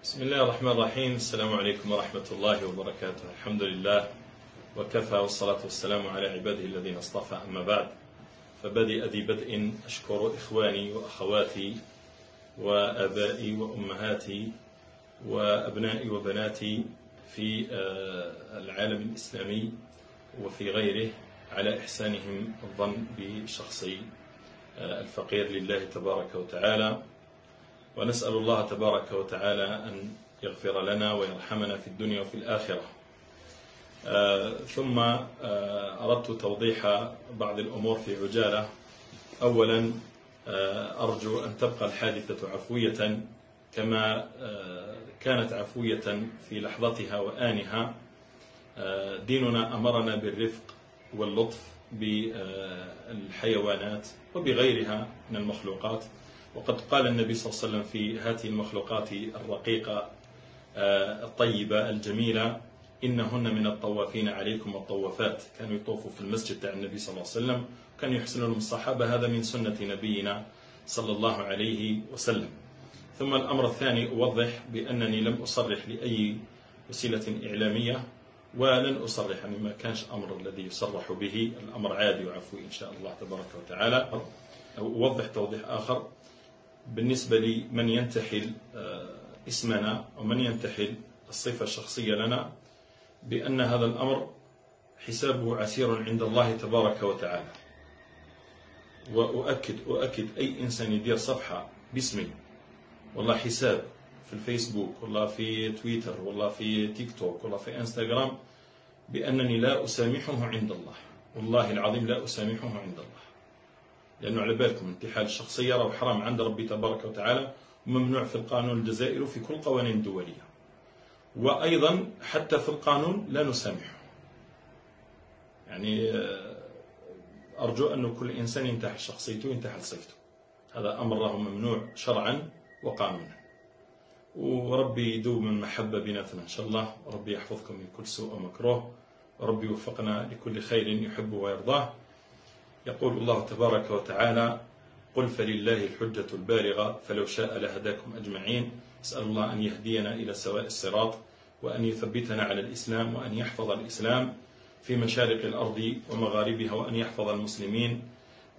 بسم الله الرحمن الرحيم. السلام عليكم ورحمة الله وبركاته. الحمد لله وكفى، والصلاة والسلام على عباده الذين اصطفى. أما بعد، فبدأ ذي بدء أشكر إخواني وأخواتي وآبائي وأمهاتي وأبنائي وبناتي في العالم الإسلامي وفي غيره على إحسانهم الظن بشخصي الفقير لله تبارك وتعالى، ونسأل الله تبارك وتعالى أن يغفر لنا ويرحمنا في الدنيا وفي الآخرة. ثم أردت توضيح بعض الأمور في عجالة. أولا، أرجو أن تبقى الحادثة عفوية كما كانت عفوية في لحظتها وآنها. ديننا أمرنا بالرفق واللطف بالحيوانات وبغيرها من المخلوقات، وقد قال النبي صلى الله عليه وسلم في هذه المخلوقات الرقيقة الطيبة الجميلة: إنهن من الطوافين عليكم والطوافات. كانوا يطوفوا في المسجد تاع النبي صلى الله عليه وسلم، وكانوا يحسنون لهم الصحابة. هذا من سنة نبينا صلى الله عليه وسلم. ثم الأمر الثاني، أوضح بأنني لم أصرح لأي وسيلة إعلامية، ولن أصرح، يعني ما كانش أمر الذي يصرح به، الأمر عادي وعفوي إن شاء الله تبارك وتعالى. أوضح توضيح آخر بالنسبة لمن ينتحل اسمنا ومن ينتحل الصفة الشخصية لنا، بأن هذا الأمر حسابه عسير عند الله تبارك وتعالى. وأؤكد أي إنسان يدير صفحة باسمي، والله حساب في الفيسبوك، والله في تويتر، والله في تيك توك، والله في انستغرام، بأنني لا أسامحه عند الله. والله العظيم لا أسامحه عند الله، لأنه على بالكم انتحال الشخصية راه حرام عند ربي تبارك وتعالى، وممنوع في القانون الجزائري وفي كل القوانين الدولية، وأيضا حتى في القانون لا نسامحه. يعني أرجو أن كل إنسان ينتحل شخصيته ينتحل صفته، هذا أمر راه ممنوع شرعا وقانونا. وربي يدوم المحبة بيناتنا إن شاء الله، وربي يحفظكم من كل سوء ومكروه، وربي يوفقنا لكل خير يحبه ويرضاه. يقول الله تبارك وتعالى: قل فلله الحجة البالغة فلو شاء لهداكم أجمعين. أسأل الله أن يهدينا إلى سواء الصراط، وأن يثبتنا على الإسلام، وأن يحفظ الإسلام في مشارق الأرض ومغاربها، وأن يحفظ المسلمين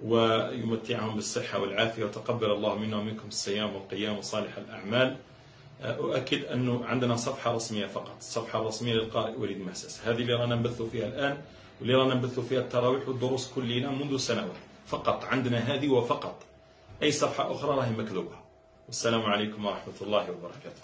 ويمتعهم بالصحة والعافية، وتقبل الله منا ومنكم الصيام والقيام وصالح الأعمال. أؤكد أنه عندنا صفحة رسمية فقط، الصفحة الرسمية للقارئ وليد محسس، هذه اللي رانا نبث فيها الآن، واللي رانا نبث فيها التراويح والدروس كل ليلة منذ سنوات. فقط عندنا هذه وفقط، أي صفحة أخرى راهي مكذوبة. والسلام عليكم ورحمة الله وبركاته.